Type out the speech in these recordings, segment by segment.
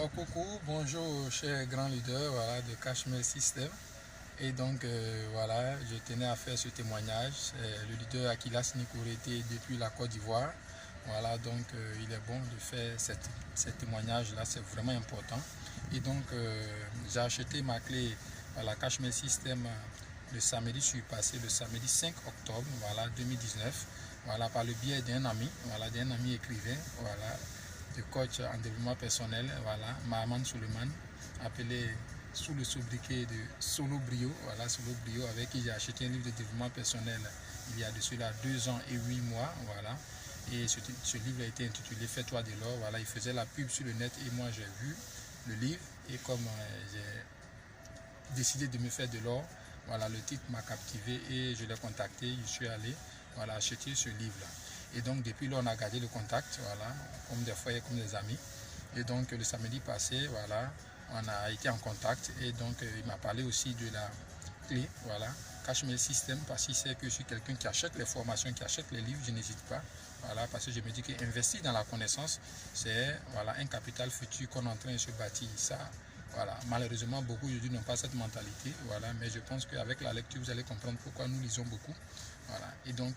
Coucou, bonjour chers grands leaders voilà, de Cashmere System. Et donc voilà, je tenais à faire ce témoignage. Le leader Akilas Nikourete depuis la Côte d'Ivoire. Voilà, donc il est bon de faire ce témoignage-là, c'est vraiment important. Et donc j'ai acheté ma clé à la Cashmere System le samedi, je suis passé le samedi 5 octobre voilà, 2019, voilà, par le biais d'un ami, voilà, d'un ami écrivain, voilà, de coach en développement personnel, voilà, Mahaman Suleiman, appelé sous le sobriquet de Solo Brio, voilà, Solo Brio, avec qui j'ai acheté un livre de développement personnel il y a de cela 2 ans et 8 mois, voilà. Et ce livre a été intitulé Fais-toi de l'or, voilà, il faisait la pub sur le net et moi j'ai vu le livre et comme j'ai décidé de me faire de l'or, voilà, le titre m'a captivé et je l'ai contacté, je suis allé, voilà, acheter ce livre-là. Et donc depuis là, on a gardé le contact, voilà, comme des frères, comme des amis. Et donc le samedi passé, voilà, on a été en contact et donc il m'a parlé aussi de la clé, voilà, Cashmere System, parce qu'il sait que je suis quelqu'un qui achète les formations, qui achète les livres, je n'hésite pas, voilà, parce que je me dis qu'investir dans la connaissance, c'est voilà, un capital futur qu'on est en train de se bâtir. Ça, voilà, malheureusement, beaucoup aujourd'hui n'ont pas cette mentalité, voilà, mais je pense qu'avec la lecture, vous allez comprendre pourquoi nous lisons beaucoup, voilà, et donc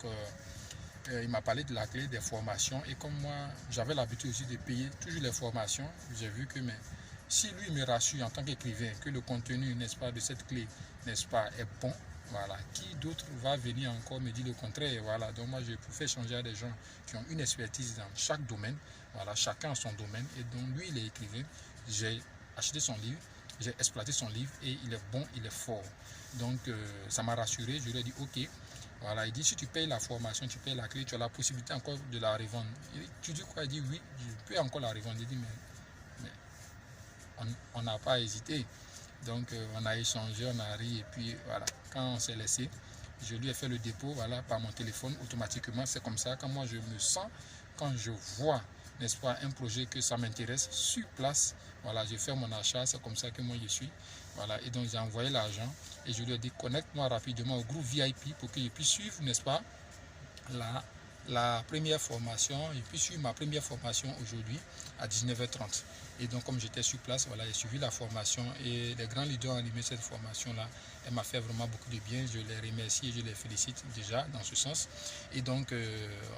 il m'a parlé de la clé des formations et comme moi j'avais l'habitude aussi de payer toujours les formations, j'ai vu que si lui me rassure en tant qu'écrivain que le contenu, n'est-ce pas, de cette clé, n'est-ce pas, est bon, voilà, qui d'autre va venir encore me dire le contraire, voilà. Donc moi je préfère échanger à des gens qui ont une expertise dans chaque domaine, voilà, chacun a son domaine et donc lui il est écrivain, j'ai acheté son livre, j'ai exploité son livre et il est bon, il est fort, donc ça m'a rassuré, je lui ai dit ok. Voilà, il dit si tu payes la formation, tu payes la clé, tu as la possibilité encore de la revendre. Tu dis quoi? Il dit oui, je peux encore la revendre. Il dit mais on n'a pas hésité. Donc on a échangé, on a ri et puis voilà, quand on s'est laissé, je lui ai fait le dépôt voilà, par mon téléphone automatiquement. C'est comme ça, quand moi je me sens, quand je vois, n'est-ce pas, un projet que ça m'intéresse sur place, voilà, je fais mon achat, c'est comme ça que moi je suis. Voilà, et donc j'ai envoyé l'argent et je lui ai dit connecte-moi rapidement au groupe VIP pour que je puisse suivre, n'est-ce pas, la première formation, et puis suivre ma première formation aujourd'hui à 19h30. Et donc comme j'étais sur place, voilà, j'ai suivi la formation et les grands leaders ont animé cette formation-là. Elle m'a fait vraiment beaucoup de bien, je les remercie et je les félicite déjà dans ce sens. Et donc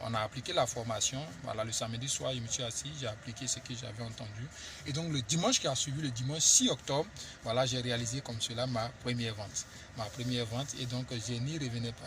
on a appliqué la formation, voilà, le samedi soir, je me suis assis, j'ai appliqué ce que j'avais entendu. Et donc le dimanche qui a suivi, le dimanche 6 octobre, voilà, j'ai réalisé comme cela ma première vente. Et donc je n'y revenais pas,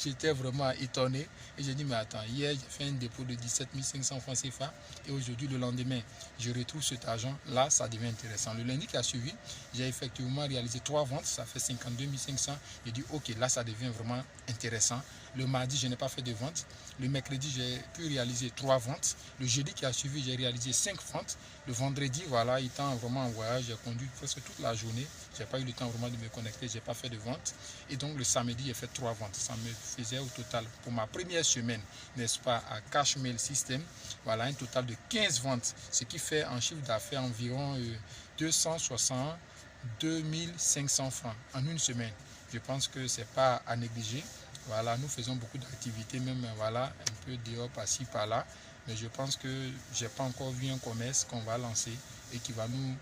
j'étais vraiment étonné et j'ai dit mais attends, hier j'ai fait un dépôt de 17 500 francs CFA et aujourd'hui le lendemain je retrouve cet argent, là ça devient intéressant. Le lundi qui a suivi, j'ai effectivement réalisé 3 ventes, ça fait 52 500, j'ai dit ok, là ça devient vraiment intéressant. Le mardi je n'ai pas fait de vente, le mercredi j'ai pu réaliser 3 ventes, le jeudi qui a suivi j'ai réalisé 5 ventes, le vendredi voilà, étant vraiment en voyage, j'ai conduit presque toute la journée, j'ai pas eu le temps vraiment de me connecter, j'ai pas fait de vente et donc le samedi j'ai fait 3 ventes, ça me faisait au total pour ma première semaine, n'est-ce pas, à Cashmere System, voilà, un total de 15 ventes, ce qui fait un chiffre d'affaires environ 262 500 francs en une semaine. Je pense que c'est pas à négliger. Voilà, nous faisons beaucoup d'activités, même voilà, un peu dehors par-ci, par-là. Mais je pense que je n'ai pas encore vu un commerce qu'on va lancer et qui va nous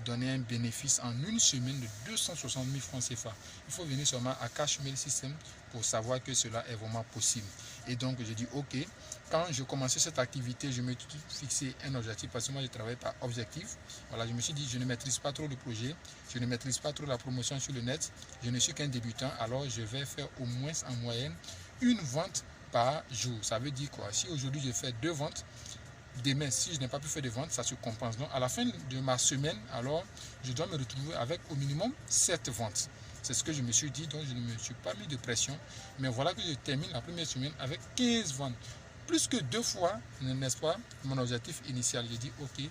donner un bénéfice en une semaine de 260 000 francs CFA. Il faut venir seulement à Cashmere System pour savoir que cela est vraiment possible. Et donc, j'ai dit, ok, quand je commençais cette activité, je me suis fixé un objectif parce que moi, je travaille par objectif. Voilà, je me suis dit, je ne maîtrise pas trop le projet, je ne maîtrise pas trop la promotion sur le net, je ne suis qu'un débutant, alors je vais faire au moins en moyenne une vente par jour. Ça veut dire quoi? Si aujourd'hui je fais 2 ventes, demain, si je n'ai pas pu faire de vente, ça se compense. Donc, à la fin de ma semaine, alors, je dois me retrouver avec au minimum 7 ventes. C'est ce que je me suis dit, donc je ne me suis pas mis de pression. Mais voilà que je termine la première semaine avec 15 ventes. Plus que 2 fois, n'est-ce pas, mon objectif initial. J'ai dit, ok,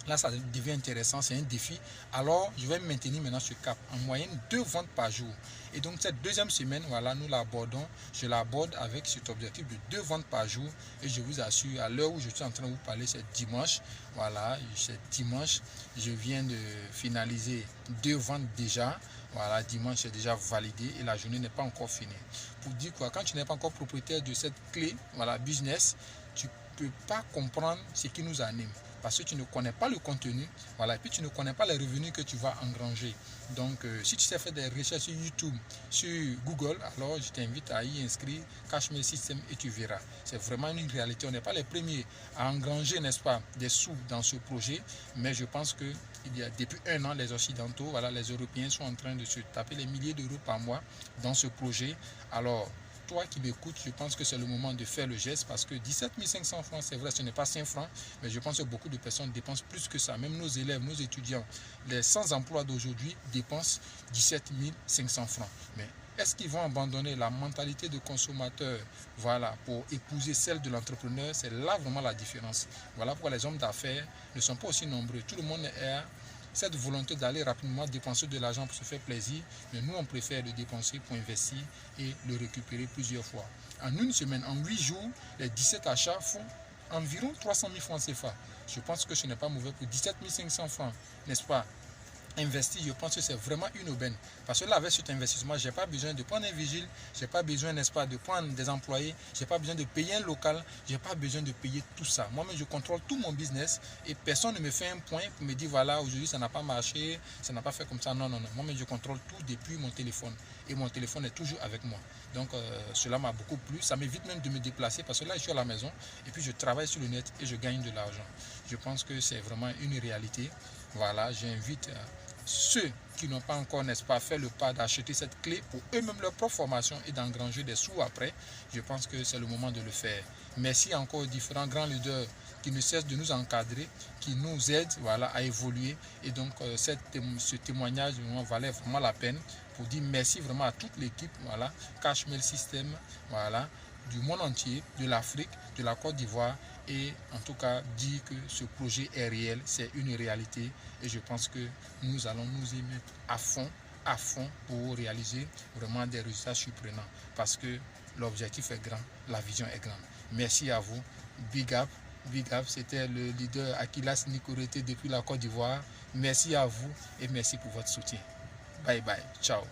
là, ça devient intéressant, c'est un défi. Alors, je vais me maintenir maintenant ce cap. En moyenne, 2 ventes par jour. Et donc, cette deuxième semaine, voilà, nous l'abordons. Je l'aborde avec cet objectif de 2 ventes par jour. Et je vous assure, à l'heure où je suis en train de vous parler, c'est dimanche. Voilà, c'est dimanche. Je viens de finaliser 2 ventes déjà. Voilà, dimanche, c'est déjà validé et la journée n'est pas encore finie. Pour dire quoi, quand tu n'es pas encore propriétaire de cette clé, voilà, business, tu ne peux pas comprendre ce qui nous anime. parce que tu ne connais pas le contenu, voilà, et puis tu ne connais pas les revenus que tu vas engranger. Donc, si tu sais faire des recherches sur YouTube, sur Google, alors je t'invite à y inscrire Cashmere System et tu verras. C'est vraiment une réalité. On n'est pas les premiers à engranger, n'est-ce pas, des sous dans ce projet, mais je pense que il y a depuis 1 an, les Occidentaux, voilà, les Européens sont en train de se taper les milliers d'euros par mois dans ce projet. Alors, toi qui m'écoutes, je pense que c'est le moment de faire le geste parce que 17 500 francs, c'est vrai, ce n'est pas 5 francs, mais je pense que beaucoup de personnes dépensent plus que ça. Même nos élèves, nos étudiants, les sans-emploi d'aujourd'hui dépensent 17 500 francs. Mais est-ce qu'ils vont abandonner la mentalité de consommateur, voilà, pour épouser celle de l'entrepreneur? C'est là vraiment la différence. Voilà pourquoi les hommes d'affaires ne sont pas aussi nombreux. Tout le monde a cette volonté d'aller rapidement dépenser de l'argent pour se faire plaisir, mais nous on préfère le dépenser pour investir et le récupérer plusieurs fois. En une semaine, en 8 jours, les 17 achats font environ 300 000 francs CFA. Je pense que ce n'est pas mauvais pour 17 500 francs, n'est-ce pas? Investir, je pense que c'est vraiment une aubaine. Parce que là, avec cet investissement, je n'ai pas besoin de prendre un vigile, je n'ai pas besoin, n'est-ce pas, de prendre des employés, je n'ai pas besoin de payer un local, je n'ai pas besoin de payer tout ça. Moi-même, je contrôle tout mon business et personne ne me fait un point pour me dire, voilà, aujourd'hui, ça n'a pas marché, ça n'a pas fait comme ça. Non, non, non. Moi-même, je contrôle tout depuis mon téléphone. Et mon téléphone est toujours avec moi. Donc, cela m'a beaucoup plu. Ça m'évite même de me déplacer parce que là, je suis à la maison et puis je travaille sur le net et je gagne de l'argent. Je pense que c'est vraiment une réalité. Voilà, j'invite ceux qui n'ont pas encore, n'est-ce pas, fait le pas d'acheter cette clé pour eux-mêmes leur propre formation et d'engranger des sous après. Je pense que c'est le moment de le faire. Merci encore aux différents grands leaders qui ne cessent de nous encadrer, qui nous aident, voilà, à évoluer. Et donc, ce témoignage valait vraiment la peine pour dire merci vraiment à toute l'équipe, voilà, Cashmere System, voilà, du monde entier, de l'Afrique, de la Côte d'Ivoire, et en tout cas dire que ce projet est réel, c'est une réalité et je pense que nous allons nous y mettre à fond pour réaliser vraiment des résultats surprenants parce que l'objectif est grand, la vision est grande. Merci à vous, big up, c'était le leader Akilas Nikorete depuis la Côte d'Ivoire. Merci à vous et merci pour votre soutien. Bye bye, ciao.